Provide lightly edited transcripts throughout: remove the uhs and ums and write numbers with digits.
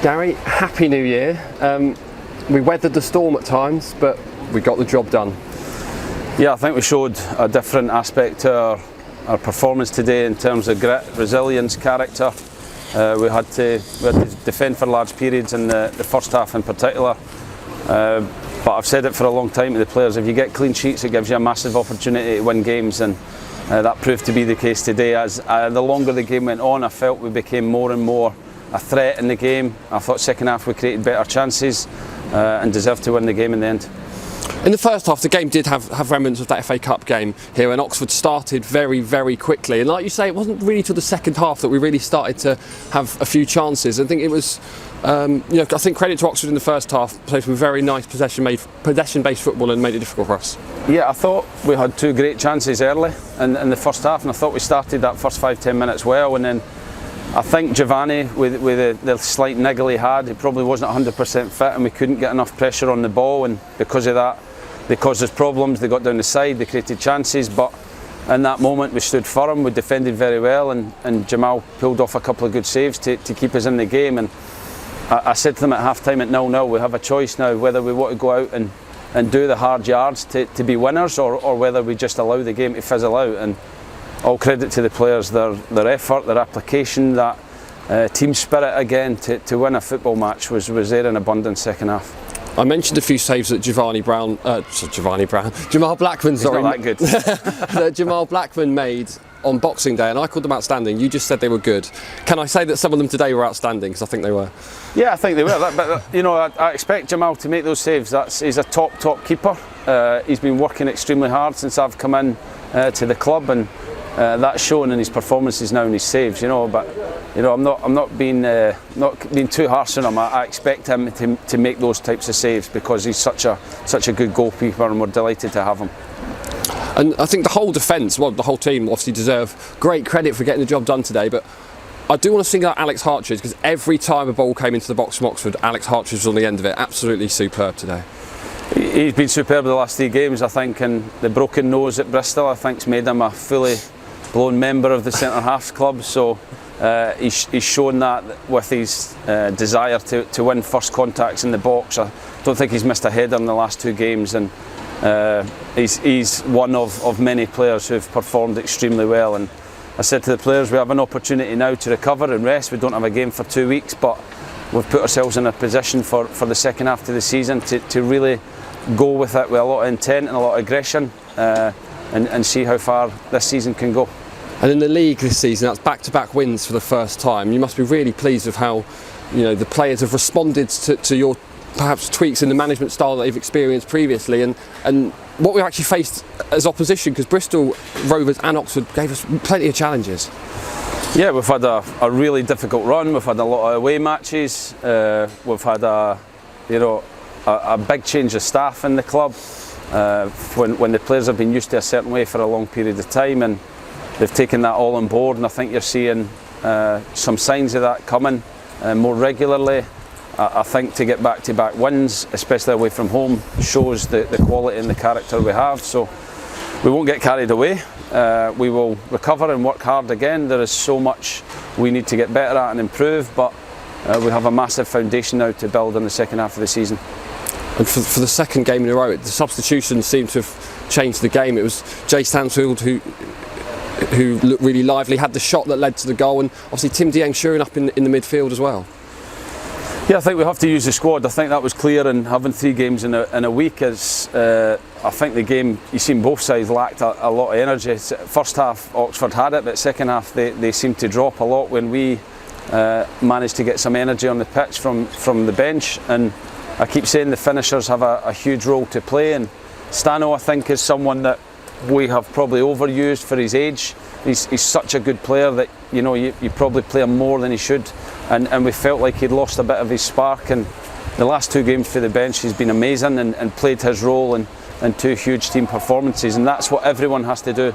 Gary, Happy New Year. We weathered the storm at times, but we got the job done. Yeah, I think we showed a different aspect to our performance today in terms of grit, resilience, character. We had to defend for large periods in the first half in particular. But I've said it for a long time to the players, if you get clean sheets it gives you a massive opportunity to win games, and that proved to be the case today. As the longer the game went on, I felt we became more and more a threat in the game. I thought second half we created better chances and deserved to win the game in the end. In the first half, the game did have remnants of that FA Cup game here, and Oxford started very, very quickly. And like you say, it wasn't really till the second half that we really started to have a few chances. I think it was, I think credit to Oxford in the first half, played some very nice possession-based football and made it difficult for us. Yeah, I thought we had two great chances early in the first half, and I thought we started that first 5-10 minutes well, and then I think Giovanni, with the slight niggle he had, he probably wasn't 100% fit, and we couldn't get enough pressure on the ball, and because of that, they caused us problems. They got down the side, they created chances, but in that moment we stood firm, we defended very well, and Jamal pulled off a couple of good saves to keep us in the game. And I said to them at half time at 0-0, we have a choice now whether we want to go out and do the hard yards to be winners, or whether we just allow the game to fizzle out. And all credit to the players, their effort, their application, that team spirit again to win a football match was there in abundance second half. I mentioned a few saves that Jamal Blackman, sorry. He's not that good. That Jamal Blackman made on Boxing Day, and I called them outstanding. You just said they were good. Can I say that some of them today were outstanding? Because I think they were. Yeah, I think they were. But I expect Jamal to make those saves. He's a top keeper. He's been working extremely hard since I've come in to the club, and that's shown in his performances now and his saves. But I'm not being too harsh on him. I expect him to make those types of saves because he's such a good goalkeeper, and we're delighted to have him. And I think the whole defence, the whole team obviously deserve great credit for getting the job done today, but I do want to single out Alex Hartridge, because every time a ball came into the box from Oxford, Alex Hartridge was on the end of it. Absolutely superb today. He's been superb the last 3 games, I think, and the broken nose at Bristol, I think, has made him a fully blown member of the centre halves club. So he's shown that with his desire to win first contacts in the box. I don't think he's missed a header in the last 2 games, and he's one of many players who've performed extremely well. And I said to the players, we have an opportunity now to recover and rest. We don't have a game for 2 weeks, but we've put ourselves in a position for the second half of the season to really go with it with a lot of intent and a lot of aggression, and see how far this season can go. And in the league this season, that's back-to-back wins for the first time. You must be really pleased with how the players have responded to your perhaps tweaks in the management style that they've experienced previously, and what we actually faced as opposition, because Bristol Rovers and Oxford gave us plenty of challenges. Yeah, we've had a really difficult run. We've had a lot of away matches. We've had a big change of staff in the club. When the players have been used to a certain way for a long period of time, and they've taken that all on board, and I think you're seeing some signs of that coming more regularly. I think to get back-to-back wins, especially away from home, shows the quality and the character we have. So we won't get carried away. We will recover and work hard again. There is so much we need to get better at and improve, but we have a massive foundation now to build in the second half of the season. And for the second game in a row, the substitutions seem to have changed the game. It was Jay Stansfield who looked really lively, had the shot that led to the goal, and obviously Tim Dieng shoring up in the midfield as well. Yeah, I think we have to use the squad. I think that was clear, and having 3 games in a week is. I think the game, you've seen both sides lacked a lot of energy. First half Oxford had it, but second half they seemed to drop a lot when we managed to get some energy on the pitch from the bench. And I keep saying the finishers have a huge role to play, and Stano, I think, is someone that we have probably overused for his age. He's such a good player that you probably play him more than he should, and we felt like he'd lost a bit of his spark. And the last 2 games for the bench he's been amazing and played his role in 2 huge team performances, and that's what everyone has to do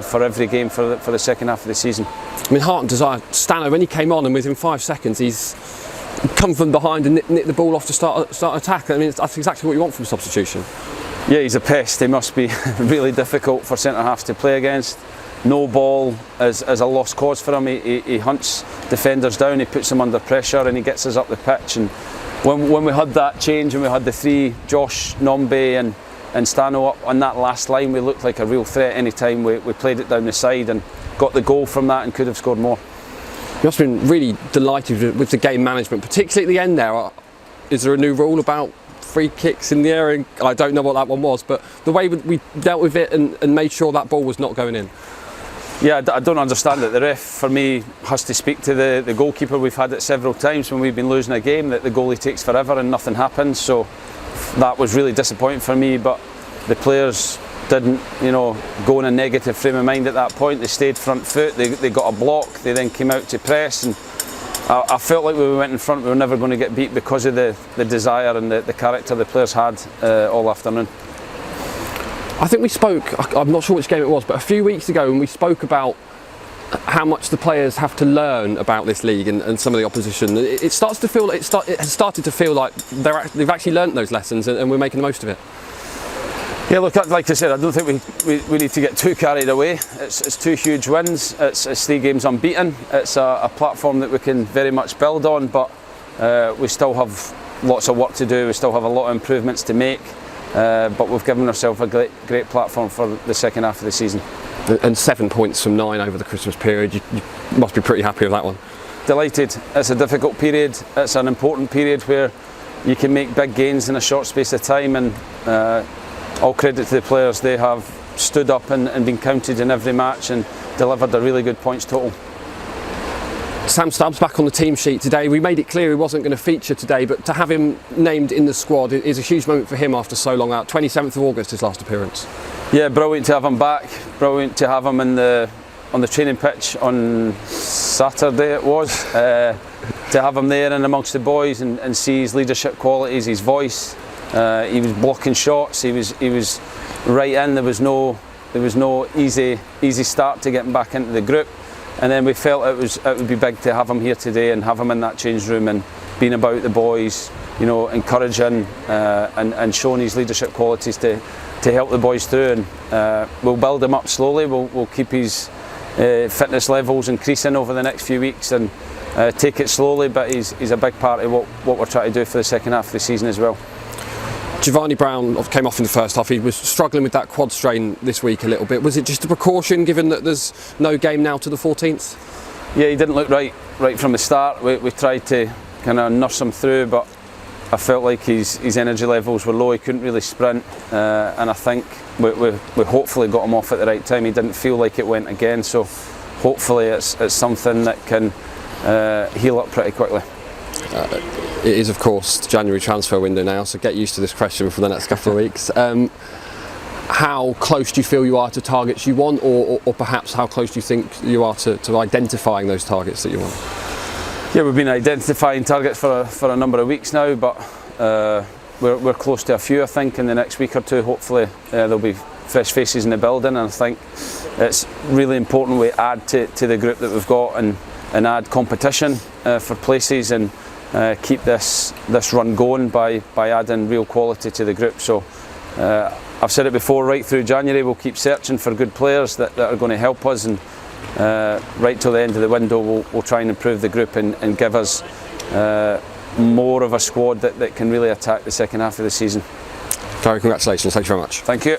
for every game for the second half of the season. I mean, heart and desire. Stano, when he came on, and within 5 seconds he's come from behind and nick the ball off to start attack. I mean, that's exactly what you want from a substitution. Yeah, he's a pest. He must be really difficult for centre halves to play against. no ball is a lost cause for him. He hunts defenders down, he puts them under pressure, and he gets us up the pitch. And when we had that change and we had the three, Josh, Nombe and Stano up on that last line, we looked like a real threat any time we played it down the side and got the goal from that and could have scored more. You must have been really delighted with the game management, particularly at the end there. Is there a new rule about free kicks in the air? And I don't know what that one was, but the way we dealt with it and made sure that ball was not going in. Yeah, I don't understand it. The ref, for me, has to speak to the goalkeeper. We've had it several times when we've been losing a game that the goalie takes forever and nothing happens. So that was really disappointing for me, but the players didn't, go in a negative frame of mind at that point. They stayed front foot, they got a block, they then came out to press, and I felt like when we went in front we were never going to get beat because of the desire and the character the players had all afternoon. I think we spoke, I'm not sure which game it was, but a few weeks ago when we spoke about how much the players have to learn about this league and some of the opposition, it has started to feel like they've actually learnt those lessons and we're making the most of it. Yeah, look, like I said, I don't think we need to get too carried away. It's two huge wins, it's 3 games unbeaten, it's a platform that we can very much build on, but we still have lots of work to do, we still have a lot of improvements to make, but we've given ourselves a great platform for the second half of the season. And 7 points from 9 over the Christmas period, you must be pretty happy with that one. Delighted. It's a difficult period, it's an important period where you can make big gains in a short space of time, and all credit to the players. They have stood up and been counted in every match and delivered a really good points total. Sam Stubbs back on the team sheet today. We made it clear he wasn't going to feature today, but to have him named in the squad is a huge moment for him after so long out. 27th of August, his last appearance. Yeah, brilliant to have him back. Brilliant to have him on the training pitch on Saturday it was. To have him there and amongst the boys and see his leadership qualities, his voice. He was blocking shots. He was right in. There was no easy start to getting back into the group, and then we felt it would be big to have him here today and have him in that change room and being about the boys, encouraging and showing his leadership qualities to help the boys through. And we'll build him up slowly. We'll keep his fitness levels increasing over the next few weeks and take it slowly. But he's a big part of what we're trying to do for the second half of the season as well. Giovanni Brown came off in the first half. He was struggling with that quad strain this week a little bit. Was it just a precaution given that there's no game now to the 14th? Yeah, he didn't look right from the start. We tried to kind of nurse him through, but I felt like his energy levels were low. He couldn't really sprint, and I think we hopefully got him off at the right time. He didn't feel like it went again, so hopefully it's something that can heal up pretty quickly. It is, of course, the January transfer window now, so get used to this question for the next couple of weeks. How close do you feel you are to targets you want, or perhaps how close do you think you are to identifying those targets that you want? Yeah, we've been identifying targets for a number of weeks now, but we're close to a few, I think, in the next week or two. Hopefully there'll be fresh faces in the building, and I think it's really important we add to the group that we've got and add competition for places and keep this run going by adding real quality to the group. So I've said it before, right through January we'll keep searching for good players that are going to help us, and right till the end of the window we'll try and improve the group and give us more of a squad that can really attack the second half of the season. Gary, congratulations, thank you very much. Thank you.